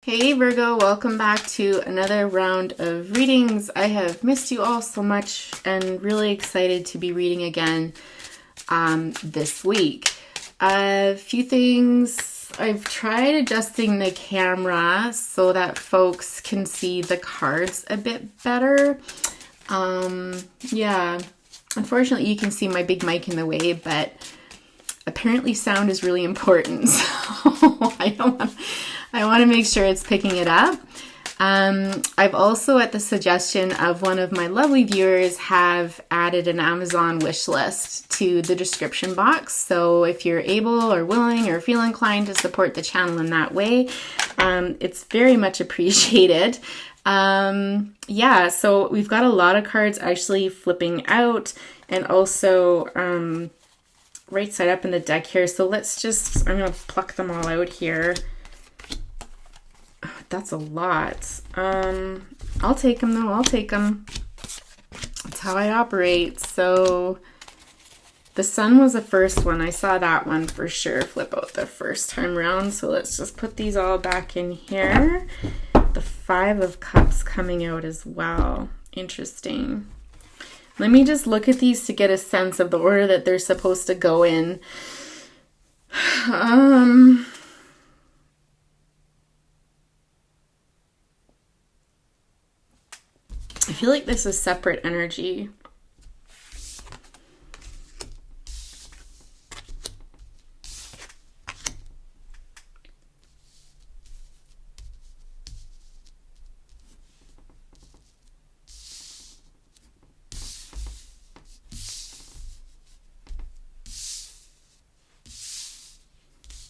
Hey Virgo, welcome back to another round of readings. I have missed you all so much and really excited to be reading again this week. A few things. I've tried adjusting the camera so that folks can see the cards a bit better. Yeah, unfortunately you can see my big mic in the way, but apparently sound is really important. So I want to make sure it's picking it up. I've also, at the suggestion of one of my lovely viewers, have added an Amazon wish list to the description box. So if you're able or willing or feel inclined to support the channel in that way, it's very much appreciated. Yeah, so we've got a lot of cards actually flipping out and also right side up in the deck here. So I'm going to pluck them all out here. That's a lot. I'll take them though. I'll take them. That's how I operate. So the sun was the first one. I saw that one for sure flip out the first time round. So let's just put these all back in here. The 5 of Cups coming out as well. Interesting. Let me just look at these to get a sense of the order that they're supposed to go in. I feel like this is separate energy.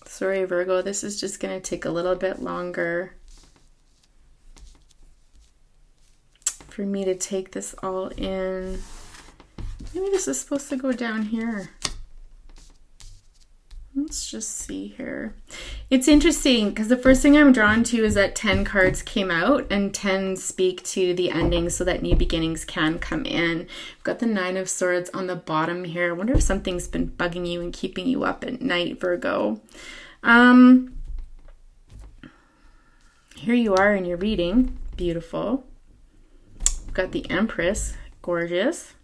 Sorry, Virgo, this is just going to take a little bit longer for me to take this all in. Maybe this is supposed to go down here. Let's just see here. It's interesting because the first thing I'm drawn to is that 10 cards came out and 10 speak to the ending so that new beginnings can come in. I've got the 9 of Swords on the bottom here. I wonder if something's been bugging you and keeping you up at night, Virgo. Here you are in your reading. Beautiful. We've got the Empress. Gorgeous.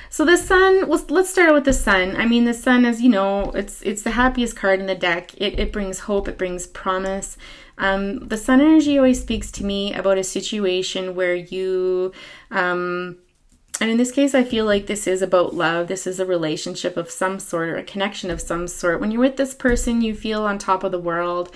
So the Sun, let's start with the Sun. I mean, the Sun, as you know, it's the happiest card in the deck. It brings hope. It brings promise. The Sun energy always speaks to me about a situation where you, and in this case, I feel like this is about love. This is a relationship of some sort or a connection of some sort. When you're with this person, you feel on top of the world.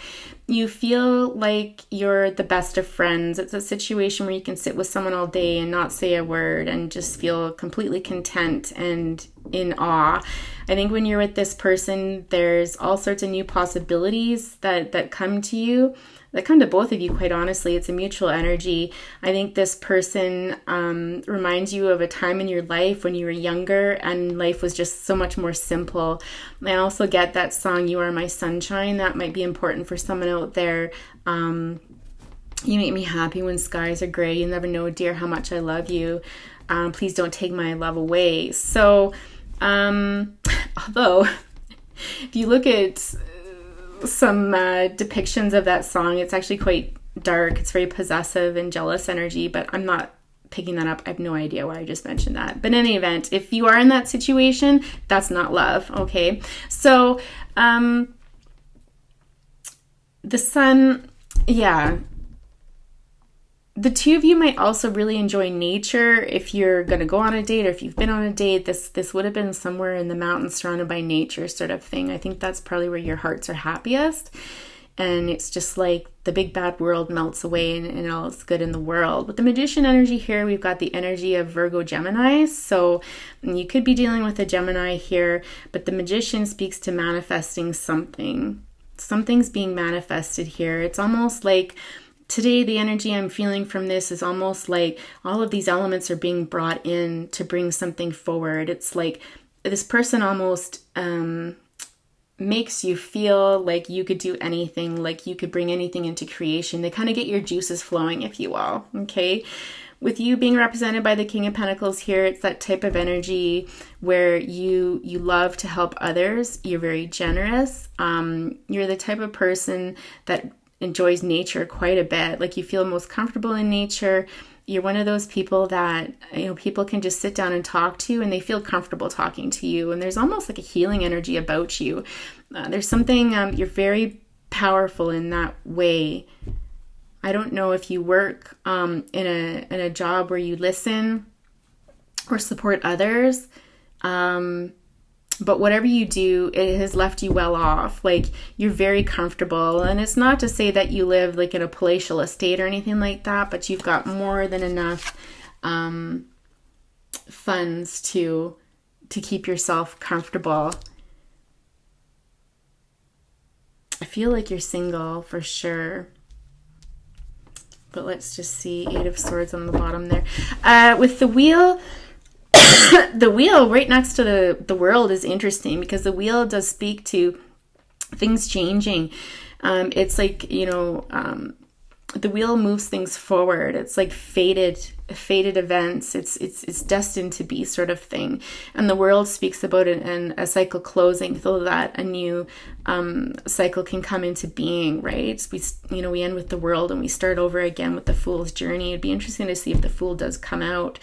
You feel like you're the best of friends. It's a situation where you can sit with someone all day and not say a word and just feel completely content and in awe. I think when you're with this person, there's all sorts of new possibilities that come to you. That come to both of you, quite honestly. It's a mutual energy. I think this person reminds you of a time in your life when you were younger and life was just so much more simple. I also get that song, You Are My Sunshine. That might be important for someone out there. You make me happy when skies are gray. You never know, dear, how much I love you. Please don't take my love away. So, although, if you look at some depictions of that song, it's actually quite dark. It's very possessive and jealous energy, but I'm not picking that up. I have no idea why I just mentioned that. But in any event, if you are in that situation, that's not love, okay? So, the Sun, yeah. The two of you might also really enjoy nature. If you're going to go on a date or if you've been on a date, this would have been somewhere in the mountains surrounded by nature sort of thing. I think that's probably where your hearts are happiest. And it's just like the big bad world melts away and all is good in the world. With the Magician energy here, we've got the energy of Virgo Gemini. So you could be dealing with a Gemini here, but the Magician speaks to manifesting something. Something's being manifested here. It's almost like today, the energy I'm feeling from this is almost like all of these elements are being brought in to bring something forward. It's like this person almost makes you feel like you could do anything, like you could bring anything into creation. They kind of get your juices flowing, if you will, okay? With you being represented by the King of Pentacles here, it's that type of energy where you love to help others. You're very generous. You're the type of person that enjoys nature quite a bit. Like you feel most comfortable in nature. You're one of those people that, people can just sit down and talk to and they feel comfortable talking to you. And there's almost like a healing energy about you. There's something, you're very powerful in that way. I don't know if you work in a job where you listen or support others. But whatever you do, it has left you well off. Like you're very comfortable. And it's not to say that you live like in a palatial estate or anything like that, but you've got more than enough funds to keep yourself comfortable. I feel like you're single for sure. But let's just see. 8 of Swords on the bottom there. With the Wheel... the Wheel right next to the World is interesting because the Wheel does speak to things changing. It's like, the Wheel moves things forward. It's like fated events. It's destined to be sort of thing. And the World speaks about it and a cycle closing so that a new cycle can come into being, right? We end with the World and we start over again with the Fool's journey. It'd be interesting to see if the Fool does come out.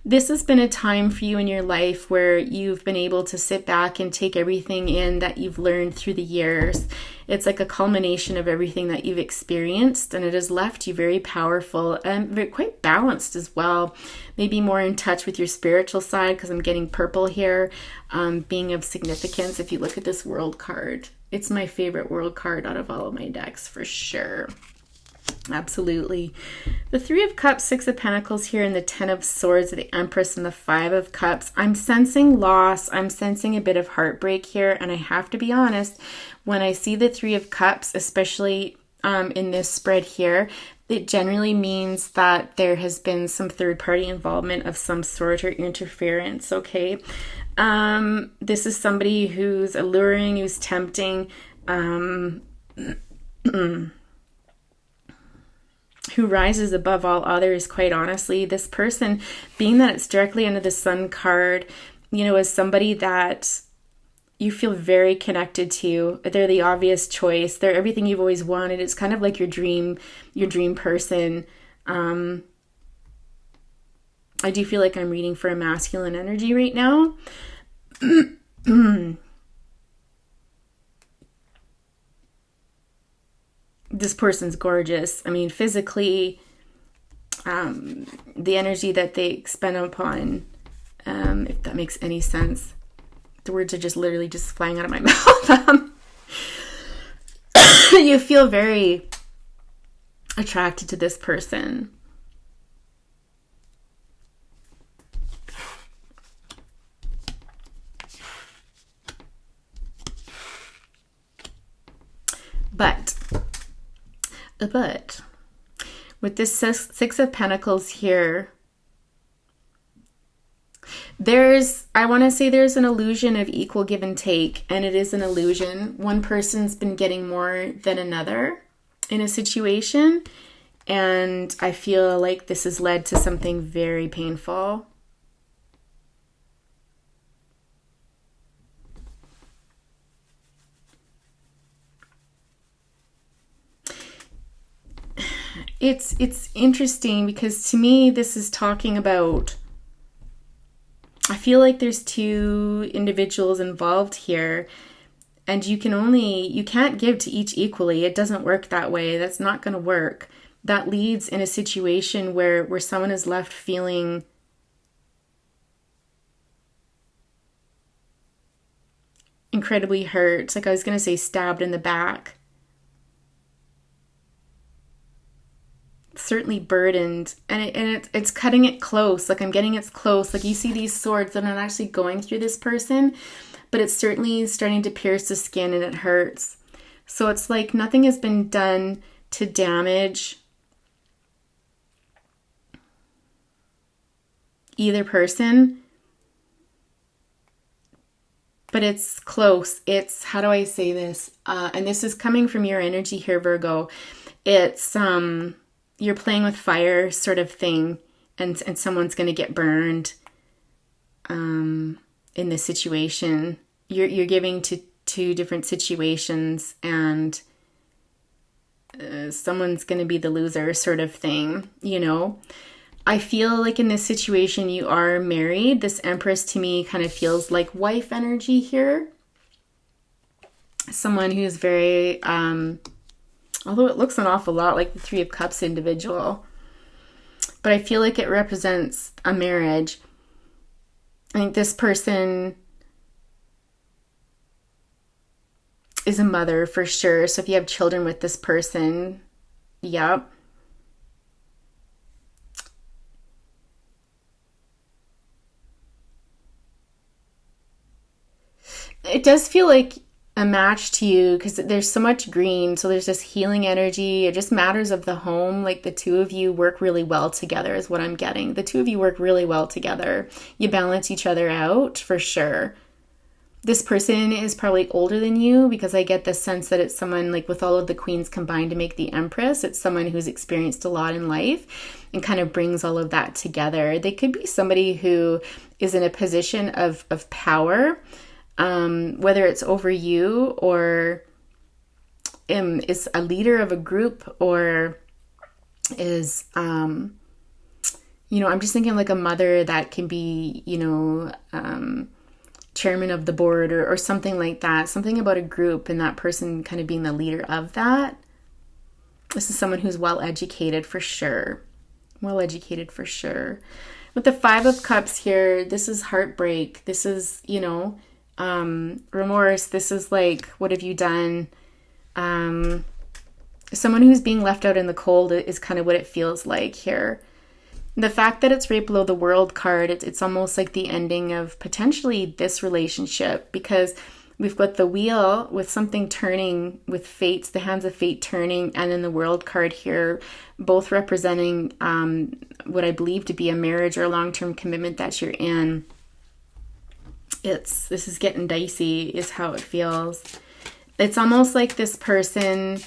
This has been a time for you in your life where you've been able to sit back and take everything in that you've learned through the years. It's like a culmination of everything that you've experienced, and it has left you very powerful and very, quite balanced as well. Maybe more in touch with your spiritual side, because I'm getting purple here, being of significance. If you look at this World card, it's my favorite World card out of all of my decks for sure. Absolutely. The 3 of Cups, 6 of Pentacles here, and the 10 of Swords, the Empress, and the 5 of Cups. I'm sensing loss. I'm sensing a bit of heartbreak here. And I have to be honest, when I see the 3 of Cups, especially in this spread here, it generally means that there has been some third-party involvement of some sort or interference, okay? This is somebody who's alluring, who's tempting, who rises above all others, quite honestly. This person, being that it's directly under the Sun card, is somebody that you feel very connected to. They're the obvious choice. They're everything you've always wanted. It's kind of like your dream person. I do feel like I'm reading for a masculine energy right now. This person's gorgeous. I mean, physically, the energy that they expend upon, if that makes any sense. The words are just literally just flying out of my mouth. You feel very attracted to this person. But with this 6 of Pentacles here, I want to say there's an illusion of equal give and take, and it is an illusion. One person's been getting more than another in a situation, and I feel like this has led to something very painful. It's interesting because to me this is talking about, I feel like there's 2 individuals involved here, and you can't give to each equally. It doesn't work that way. That's not going to work. That leads in a situation where someone is left feeling incredibly hurt. Like I was going to say stabbed in the back. Certainly burdened, and it's cutting it close. Like I'm getting it's close. Like you see these swords that are not actually going through this person, but it's certainly starting to pierce the skin and it hurts. So it's like nothing has been done to damage either person, but it's close. It's, how do I say this? And this is coming from your energy here, Virgo. It's you're playing with fire sort of thing, and someone's going to get burned in this situation. You're giving to 2 different situations, and someone's going to be the loser sort of thing, you know. I feel like in this situation you are married. This Empress to me kind of feels like wife energy here. Someone who's very, although it looks an awful lot like the Three of Cups individual, but I feel like it represents a marriage. I think this person is a mother for sure. So if you have children with this person, yep. It does feel like a match to you because there's so much green. So there's this healing energy. It just matters of the home. Like the two of you work really well together is what I'm getting. The two of you work really well together. You balance each other out for sure. This person is probably older than you because I get this sense that it's someone like with all of the queens combined to make the Empress. It's someone who's experienced a lot in life and kind of brings all of that together. They could be somebody who is in a position of power, whether it's over you or is a leader of a group or is, I'm just thinking like a mother that can be, chairman of the board or something like that. Something about a group and that person kind of being the leader of that. This is someone who's well educated for sure. Well educated for sure. With the Five of Cups here, this is heartbreak. This is, remorse. This is like, what have you done? Someone who's being left out in the cold is kind of what it feels like here. The fact that it's right below the World card, it's almost like the ending of potentially this relationship because we've got the Wheel with something turning with fates, the Hands of Fate turning, and then the World card here, both representing what I believe to be a marriage or a long-term commitment that you're in. This is getting dicey is how it feels. It's almost like this person,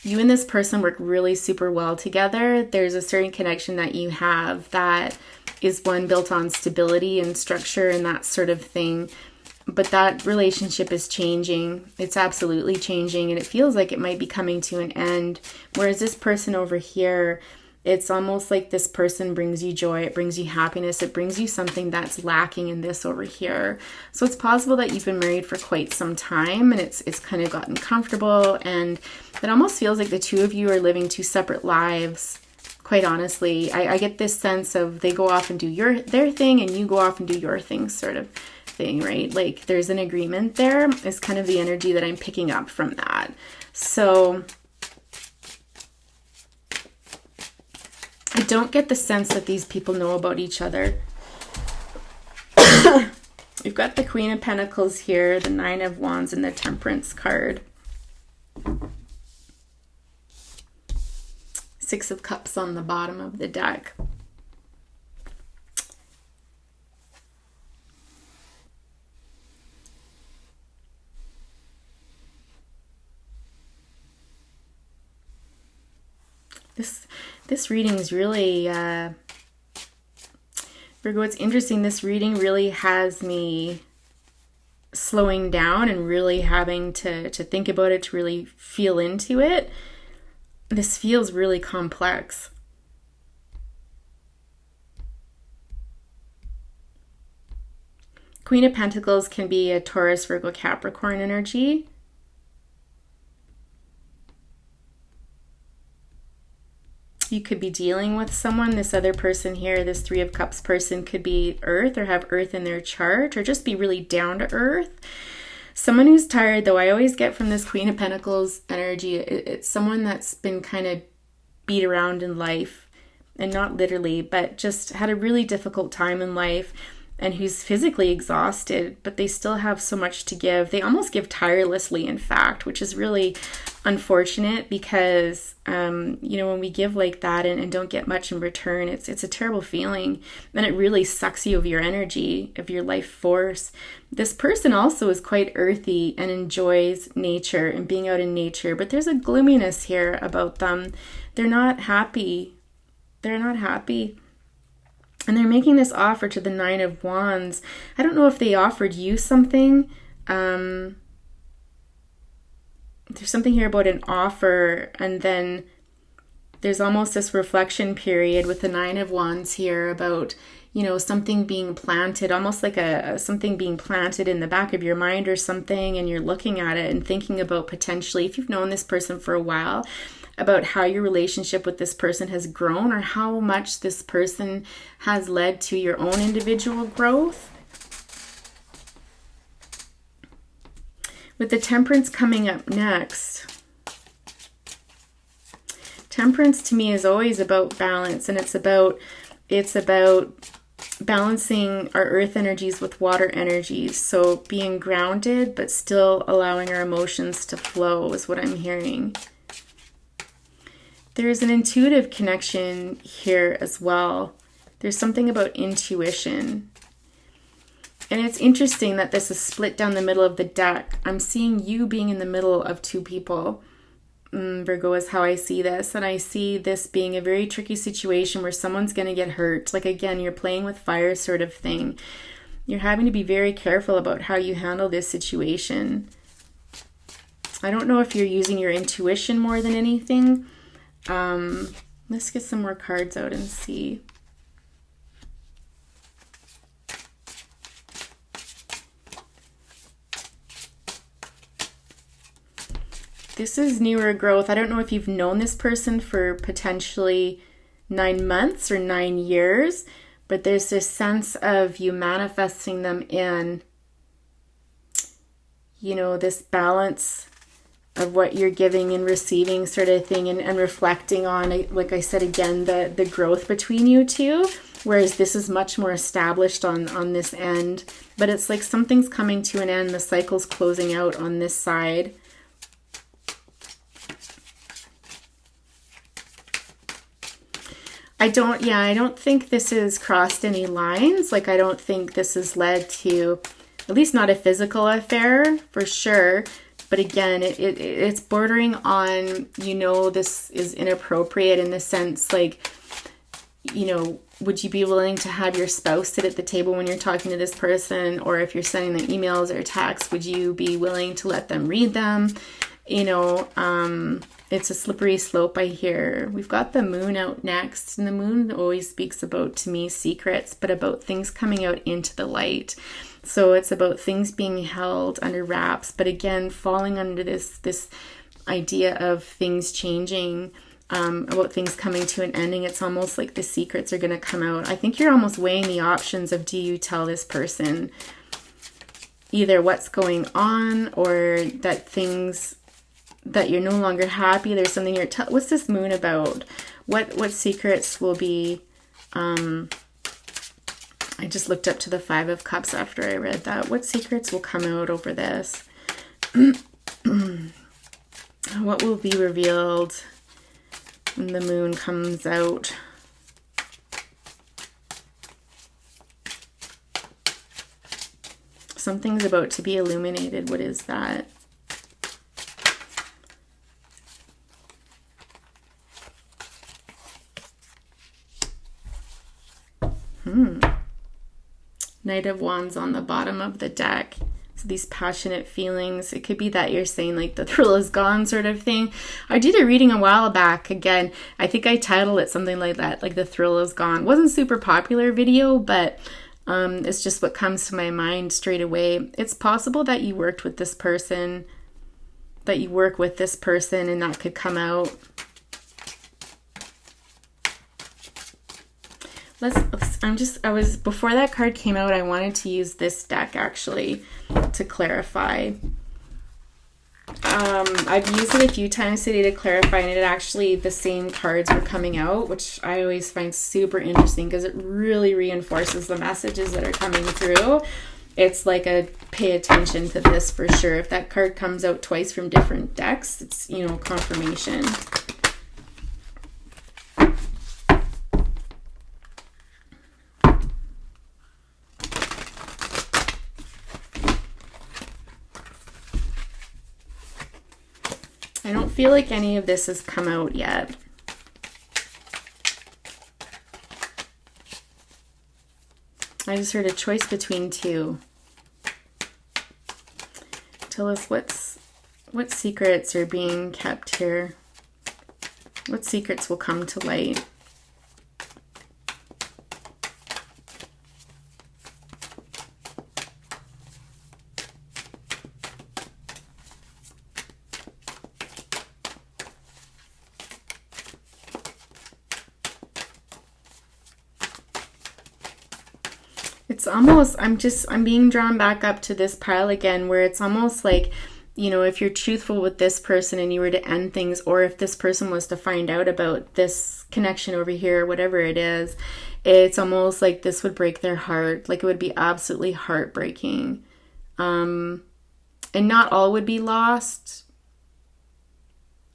you and this person work really super well together. There's a certain connection that you have that is one built on stability and structure and that sort of thing. But that relationship is changing. It's absolutely changing and it feels like it might be coming to an end. Whereas this person over here, it's almost like this person brings you joy, it brings you happiness, it brings you something that's lacking in this over here. So it's possible that you've been married for quite some time and it's kind of gotten comfortable and it almost feels like the two of you are living two separate lives. Quite honestly, I get this sense of they go off and do their thing and you go off and do your thing sort of thing, right? Like there's an agreement there is kind of the energy that I'm picking up from that. So I don't get the sense that these people know about each other. We've got the Queen of Pentacles here, the Nine of Wands, and the Temperance card. Six of Cups on the bottom of the deck. This reading is really, Virgo, it's interesting. This reading really has me slowing down and really having to think about it, to really feel into it. This feels really complex. Queen of Pentacles can be a Taurus, Virgo, Capricorn energy. You could be dealing with someone, this other person here, this Three of Cups person could be Earth or have Earth in their chart or just be really down to earth. Someone who's tired, though, I always get from this Queen of Pentacles energy, it's someone that's been kind of beat around in life, and not literally, but just had a really difficult time in life and who's physically exhausted, but they still have so much to give. They almost give tirelessly, in fact, which is really unfortunate because, when we give like that and don't get much in return, it's a terrible feeling. And it really sucks you of your energy, of your life force. This person also is quite earthy and enjoys nature and being out in nature, but there's a gloominess here about them. They're not happy. They're not happy. And they're making this offer to the Nine of Wands. I don't know if they offered you something. there's something here about an offer, and then there's almost this reflection period with the Nine of Wands here about, you know, something being planted, almost like something being planted in the back of your mind or something, and you're looking at it and thinking about potentially, if you've known this person for a while, about how your relationship with this person has grown or how much this person has led to your own individual growth. With the Temperance coming up next, Temperance to me is always about balance, and it's about balancing our earth energies with water energies. So being grounded, but still allowing our emotions to flow is what I'm hearing. There's an intuitive connection here as well. There's something about intuition. And it's interesting that this is split down the middle of the deck. I'm seeing you being in the middle of two people. Virgo is how I see this. And I see this being a very tricky situation where someone's going to get hurt. Like, again, you're playing with fire sort of thing. You're having to be very careful about how you handle this situation. I don't know if you're using your intuition more than anything. Let's get some more cards out and see. This is newer growth. I don't know if you've known this person for potentially 9 months or 9 years, but there's this sense of you manifesting them in, you know, this balance of what you're giving and receiving sort of thing, and reflecting on, like I said again, the growth between you two, whereas this is much more established on this end. But it's like something's coming to an end, the cycle's closing out on this side. I don't think this has crossed any lines. Like, I don't think this has led to, at least not a physical affair, for sure. But again, it's bordering on, you know, this is inappropriate in the sense, like, you know, would you be willing to have your spouse sit at the table when you're talking to this person? Or if you're sending them emails or texts, would you be willing to let them read them? You know, it's a slippery slope, I hear. We've got the moon out next, and the moon always speaks about, to me, secrets, but about things coming out into the light. So it's about things being held under wraps, but again, falling under this idea of things changing, about things coming to an ending. It's almost like the secrets are going to come out. I think you're almost weighing the options of, do you tell this person either what's going on, or that things that you're no longer happy, there's something you're what's this moon about? What secrets will be, I just looked up to the 5 of Cups after I read that. What secrets will come out over this? What will be revealed when the moon comes out? Something's about to be illuminated. What is that? Knight of Wands on the bottom of the deck. So these passionate feelings. It could be that you're saying, like, the thrill is gone sort of thing. I did a reading a while back. Again, I think I titled it something like that, like the thrill is gone. Wasn't super popular video, but it's just what comes to my mind straight away. It's possible that you worked with this person, that you work with this person, and that could come out. Before that card came out, I wanted to use this deck actually to clarify. I've used it a few times today to clarify, and it actually, the same cards were coming out, which I always find super interesting because it really reinforces the messages that are coming through. It's like a pay attention to this for sure. If that card comes out twice from different decks, it's, you know, confirmation. I don't feel like any of this has come out yet. I just heard a choice between two. Tell us What secrets are being kept here? What secrets will come to light? It's almost, I'm being drawn back up to this pile again, where it's almost like, you know, if you're truthful with this person and you were to end things, or if this person was to find out about this connection over here, whatever it is, it's almost like this would break their heart. Like it would be absolutely heartbreaking. And not all would be lost,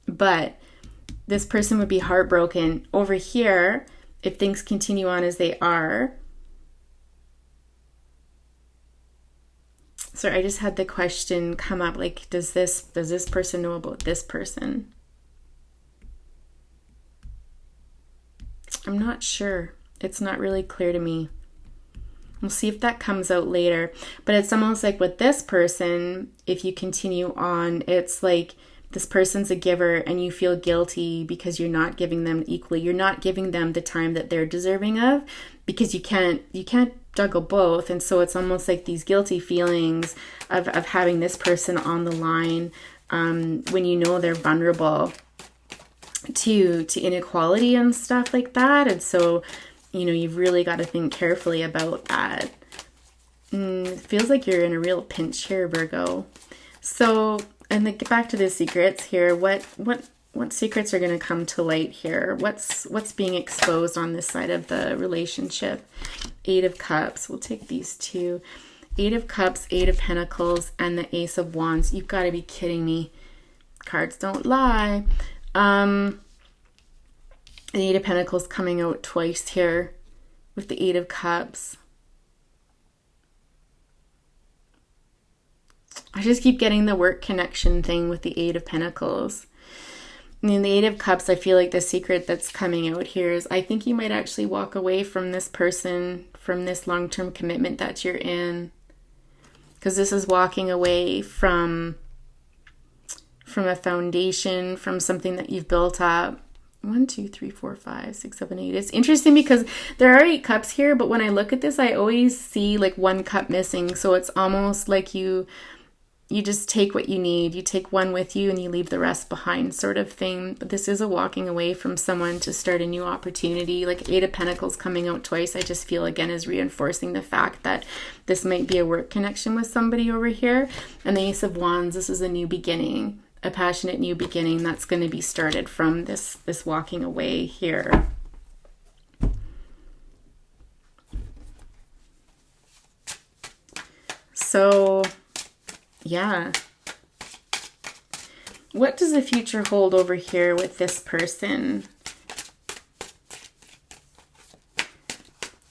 but this person would be heartbroken. Over here, if things continue on as they are. So I just had the question come up, like, does this person know about this person? I'm not sure. It's not really clear to me. We'll see if that comes out later. But it's almost like with this person, if you continue on, it's like this person's a giver and you feel guilty because you're not giving them equally. You're not giving them the time that they're deserving of, because you can't juggle both. And so it's almost like these guilty feelings of having this person on the line when you know they're vulnerable to inequality and stuff like that. And so, you know, you've really got to think carefully about that. It feels like you're in a real pinch here, Virgo. So, and then get back to the secrets here. What secrets are going to come to light here? What's being exposed on this side of the relationship? 8 of Cups. We'll take these two. 8 of Cups, 8 of Pentacles, and the Ace of Wands. You've got to be kidding me. Cards don't lie. The 8 of Pentacles coming out twice here with the 8 of Cups. I just keep getting the work connection thing with the 8 of Pentacles. And in the 8 of Cups, I feel like the secret that's coming out here is I think you might actually walk away from this person, from this long-term commitment that you're in. Because this is walking away from a foundation, from something that you've built up. 1, 2, 3, 4, 5, 6, 7, 8. It's interesting because there are 8 cups here, but when I look at this, I always see like 1 cup missing. So it's almost like you just take what you need. You take one with you and you leave the rest behind, sort of thing. But this is a walking away from someone to start a new opportunity. Like 8 of Pentacles coming out twice, I just feel again is reinforcing the fact that this might be a work connection with somebody over here. And the Ace of Wands, this is a new beginning, a passionate new beginning that's going to be started from this walking away here. So yeah. What does the future hold over here with this person?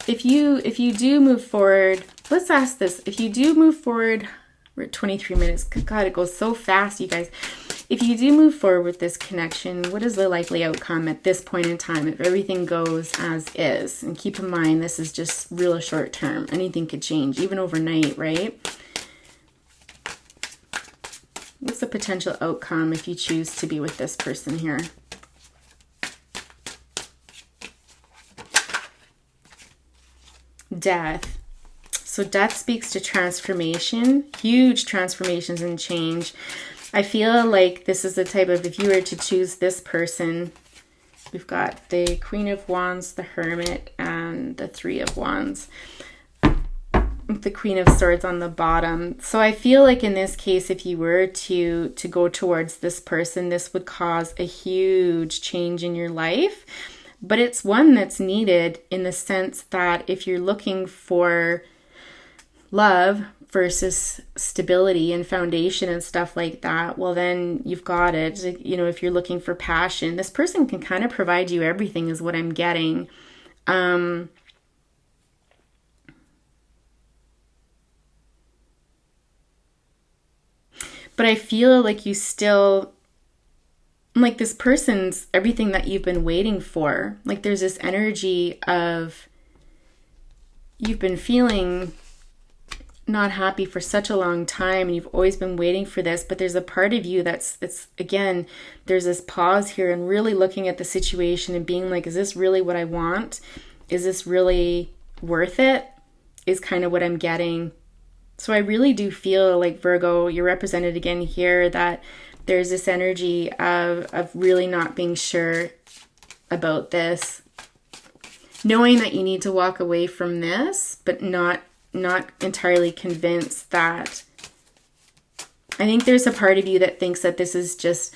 If you do move forward, let's ask this. If you do move forward, we're at 23 minutes. God, it goes so fast, you guys. If you do move forward with this connection, what is the likely outcome at this point in time if everything goes as is? And keep in mind, this is just real short term. Anything could change, even overnight, right? What's the potential outcome if you choose to be with this person here? Death. So death speaks to transformation, huge transformations and change. I feel like this is the type of, if you were to choose this person, we've got the Queen of Wands, the Hermit, and the 3 of Wands. The Queen of Swords on the bottom. So I feel like in this case, if you were to go towards this person, this would cause a huge change in your life. But it's one that's needed in the sense that if you're looking for love versus stability and foundation and stuff like that, well, then you've got it. You know, if you're looking for passion, this person can kind of provide you everything is what I'm getting. But I feel like you still, like this person's everything that you've been waiting for. Like there's this energy of you've been feeling not happy for such a long time and you've always been waiting for this, but there's a part of you it's again, there's this pause here and really looking at the situation and being like, is this really what I want? Is this really worth it? Is kind of what I'm getting. So I really do feel like, Virgo, you're represented again here, that there's this energy of really not being sure about this, knowing that you need to walk away from this, but not entirely convinced that. I think there's a part of you that thinks that this is just,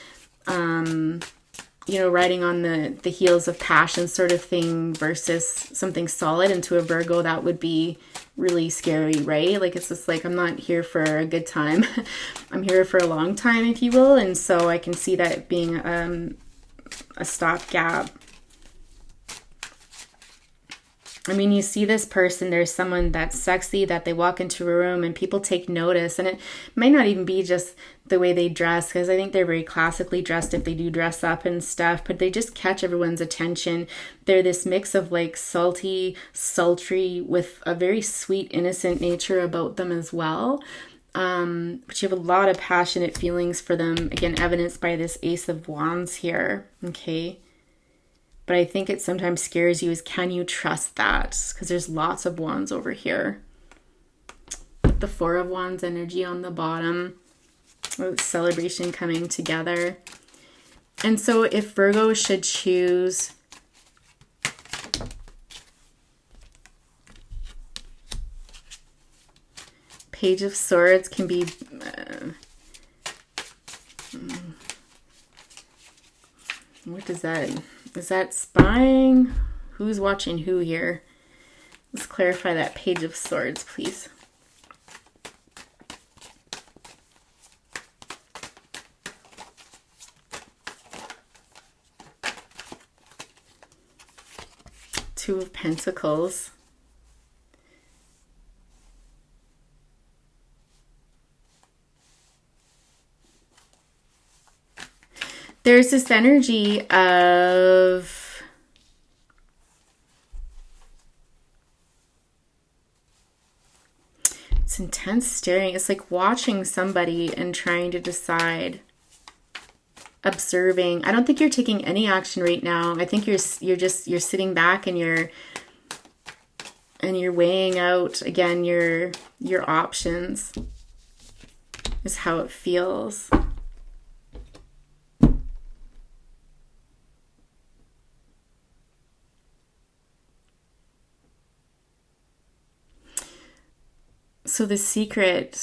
riding on the heels of passion sort of thing versus something solid. And to a Virgo, that would be really scary, right? Like, it's just like, I'm not here for a good time. I'm here for a long time, if you will. And so I can see that being a stopgap. I mean, you see this person, there's someone that's sexy, that they walk into a room and people take notice. And it might not even be just the way they dress, because I think they're very classically dressed if they do dress up and stuff, but they just catch everyone's attention. They're this mix of like salty, sultry with a very sweet, innocent nature about them as well. But you have a lot of passionate feelings for them. Again, evidenced by this Ace of Wands here. Okay. But I think it sometimes scares you is, can you trust that? Because there's lots of wands over here. The Four of Wands energy on the bottom. Celebration coming together. And so if Virgo should choose Page of Swords can be... what is that? Is that spying? Who's watching who here? Let's clarify that Page of Swords, please. Two of Pentacles. There's this energy of it's intense staring. It's like watching somebody and trying to decide, observing. I don't think you're taking any action right now. I think you're sitting back and you're weighing out again your options. Is how it feels. So the secret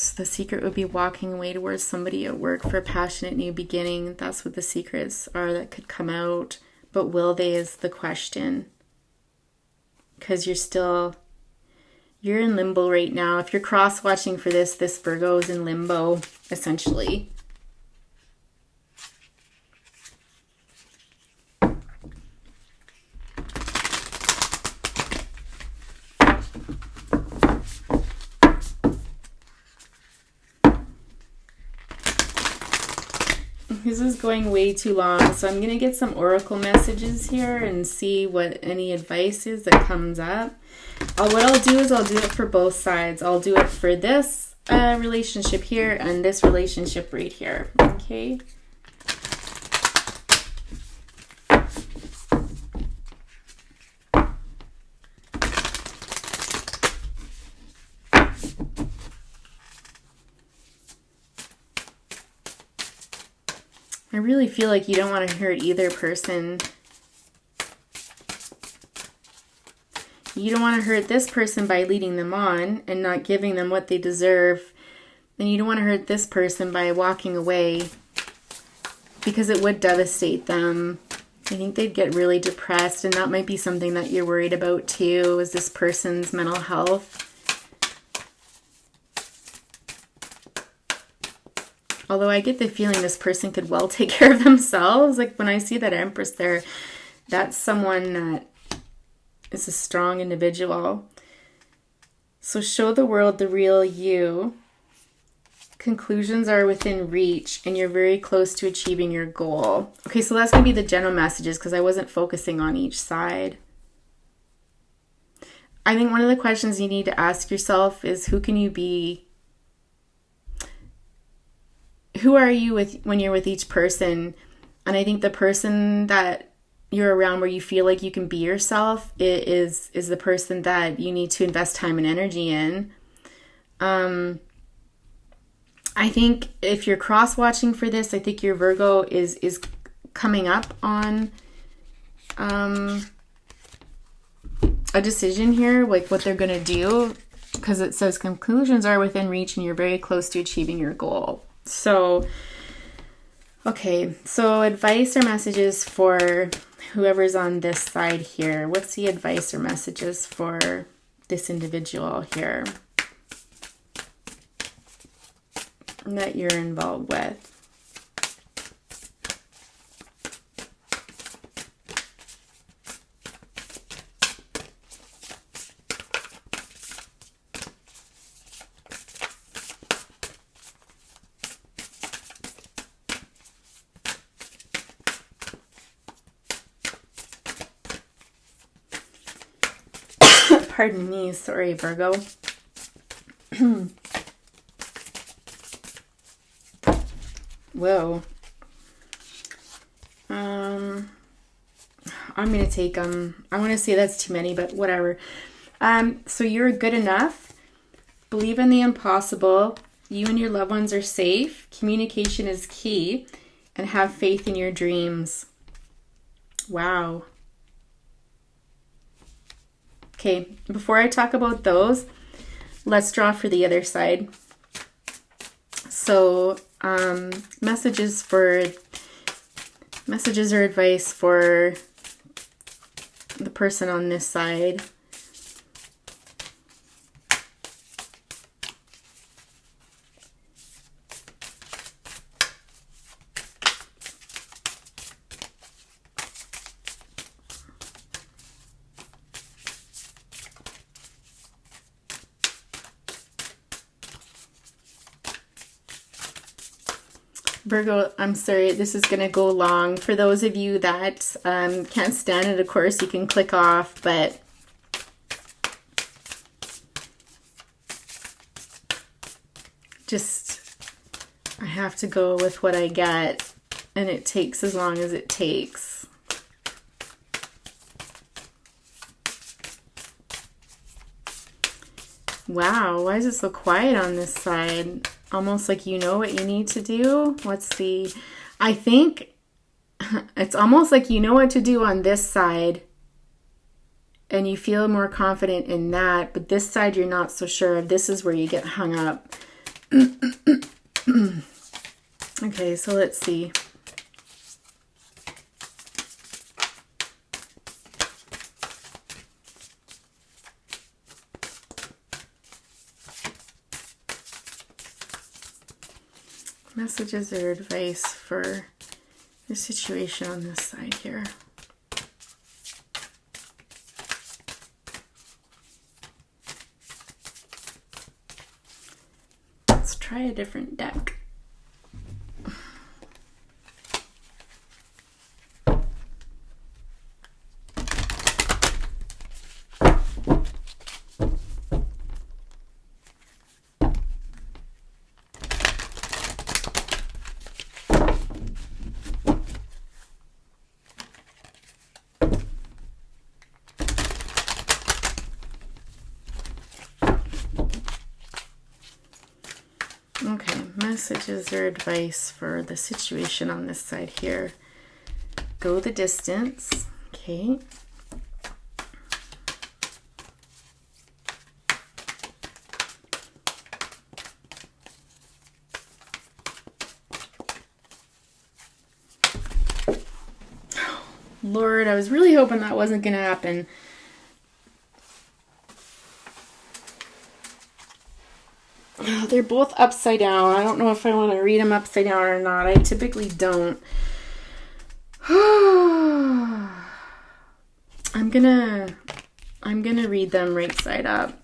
would be walking away towards somebody at work for a passionate new beginning. That's what the secrets are that could come out. But will they is the question. Because you're in limbo right now. If you're cross-watching for this Virgo is in limbo, essentially. This is going way too long, so I'm going to get some oracle messages here and see what any advice is that comes up. What I'll do is I'll do it for both sides. I'll do it for this relationship here and this relationship right here. Okay. I really feel like you don't want to hurt either person. You don't want to hurt this person by leading them on and not giving them what they deserve. And you don't want to hurt this person by walking away, because it would devastate them. I think they'd get really depressed, and that might be something that you're worried about too, is this person's mental health. Although I get the feeling this person could well take care of themselves. Like when I see that Empress there, that's someone that is a strong individual. So show the world the real you. Conclusions are within reach and you're very close to achieving your goal. Okay, so that's going to be the general messages because I wasn't focusing on each side. I think one of the questions you need to ask yourself is, who can you be? Who are you with when you're with each person? And I think the person that you're around where you feel like you can be yourself is the person that you need to invest time and energy in. I think if you're cross-watching for this, I think your Virgo is coming up on a decision here, like what they're going to do, because it says conclusions are within reach and you're very close to achieving your goal. So, okay, so advice or messages for whoever's on this side here. What's the advice or messages for this individual here that you're involved with? Pardon me, sorry, Virgo. Whoa. I'm going to take, I want to say that's too many, but whatever. So you're good enough. Believe in the impossible. You and your loved ones are safe. Communication is key. And have faith in your dreams. Wow. Okay, before I talk about those, let's draw for the other side. So, messages or advice for the person on this side. Virgo, I'm sorry, this is going to go long. For those of you that can't stand it, of course, you can click off, but just, I have to go with what I get, and it takes as long as it takes. Wow, why is it so quiet on this side? Almost like you know what you need to do. Let's see. I think it's almost like you know what to do on this side and you feel more confident in that, but this side you're not so sure of. This is where you get hung up. Okay, so let's see. Messages or advice for the situation on this side here. Let's try a different deck. Okay, messages or advice for the situation on this side here. Go the distance. Okay. Lord, I was really hoping that wasn't going to happen. They're both upside down. I don't know if I want to read them upside down or not. I typically don't. I'm gonna read them right side up.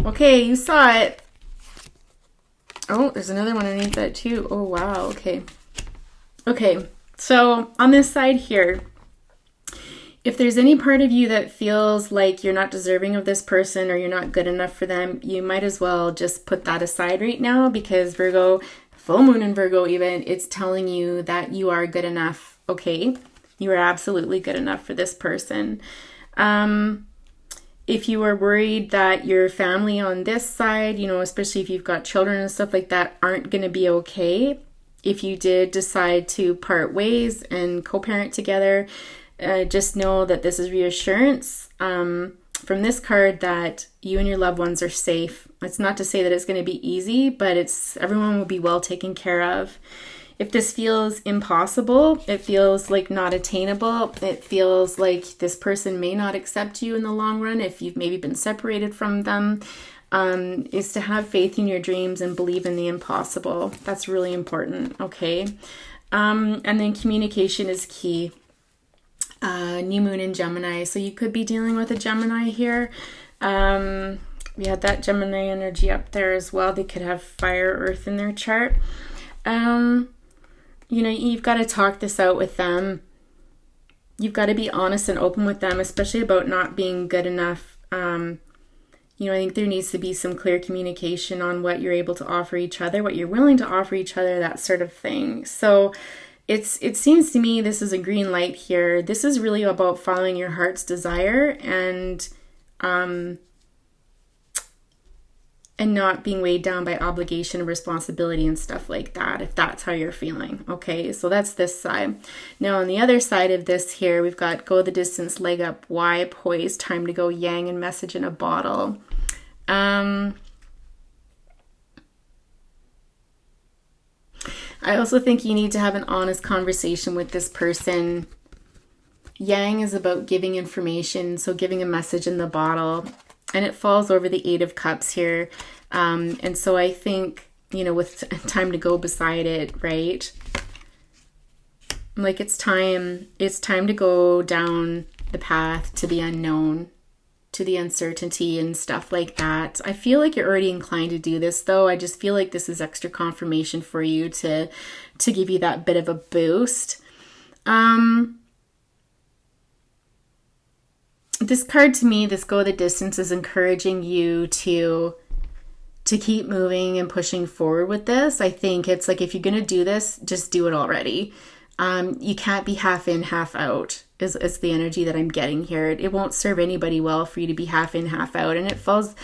Okay, you saw it. Oh, there's another one underneath that too. Oh, wow. Okay. Okay, so on this side here, if there's any part of you that feels like you're not deserving of this person or you're not good enough for them, you might as well just put that aside right now, because Virgo, full moon in Virgo even, it's telling you that you are good enough, okay? You are absolutely good enough for this person. If you are worried that your family on this side, especially if you've got children and stuff like that, aren't going to be okay, if you did decide to part ways and co-parent together, just know that this is reassurance from this card that you and your loved ones are safe. It's not to say that it's going to be easy, but everyone will be well taken care of. If this feels impossible, it feels like not attainable, it feels like this person may not accept you in the long run if you've maybe been separated from them, is to have faith in your dreams and believe in the impossible. That's really important, okay? And then communication is key. New moon in Gemini. So you could be dealing with a Gemini here. We had that Gemini energy up there as well. They could have fire, earth in their chart. You've got to talk this out with them. You've got to be honest and open with them, especially about not being good enough. I think there needs to be some clear communication on what you're able to offer each other, what you're willing to offer each other, that sort of thing. So it seems to me this is a green light here. This is really about following your heart's desire and not being weighed down by obligation and responsibility and stuff like that, if that's how you're feeling. Okay, so that's this side. Now on the other side of this here, we've got go the distance, leg up, why, poised, time to go, yang, and message in a bottle. I also think you need to have an honest conversation with this person. Yang is about giving information, so giving a message in the bottle. And it falls over the 8 of Cups here. And so I think, with time to go beside it, right? Like it's time to go down the path to the unknown, to the uncertainty and stuff like that. I feel like you're already inclined to do this though. I just feel like this is extra confirmation for you to give you that bit of a boost. This card to me, this go the distance, is encouraging you to keep moving and pushing forward with this. I think it's like, if you're going to do this, just do it already. You can't be half in, half out is the energy that I'm getting here. It won't serve anybody well for you to be half in, half out. And it falls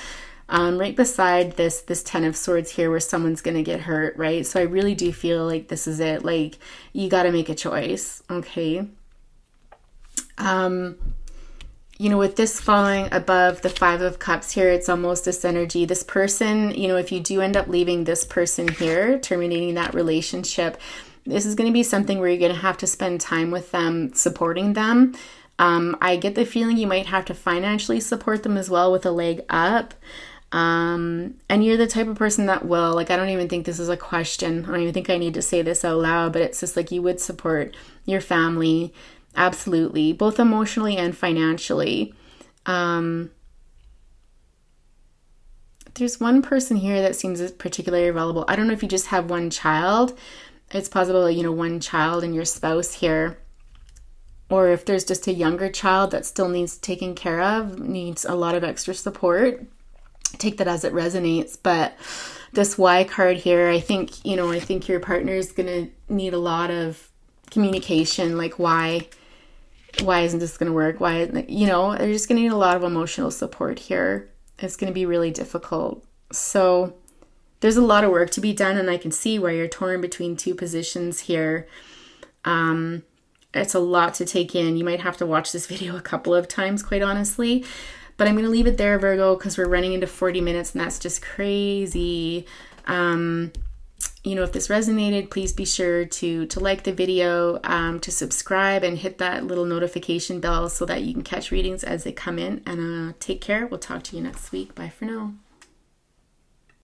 right beside this 10 of Swords here, where someone's going to get hurt, right? So I really do feel like this is it. Like, you got to make a choice, okay? With this falling above the 5 of Cups here, it's almost this energy. This person, if you do end up leaving this person here, terminating that relationship, this is going to be something where you're going to have to spend time with them, supporting them. I get the feeling you might have to financially support them as well with a leg up. And you're the type of person that will, like, I don't even think this is a question. I don't even think I need to say this out loud, but it's just like you would support your family. Absolutely, both emotionally and financially. There's one person here that seems particularly available. I don't know if you just have one child. It's possible, one child and your spouse here. Or if there's just a younger child that still needs taken care of, needs a lot of extra support. Take that as it resonates. But this Y card here, I think your partner is going to need a lot of communication. Like, why isn't this going to work? Why, they're just going to need a lot of emotional support here. It's going to be really difficult. So there's a lot of work to be done, and I can see where you're torn between two positions here. It's a lot to take in. You might have to watch this video a couple of times, quite honestly. But I'm going to leave it there, Virgo, because we're running into 40 minutes, and that's just crazy. If this resonated, please be sure to like the video, to subscribe, and hit that little notification bell so that you can catch readings as they come in. And take care. We'll talk to you next week. Bye for now.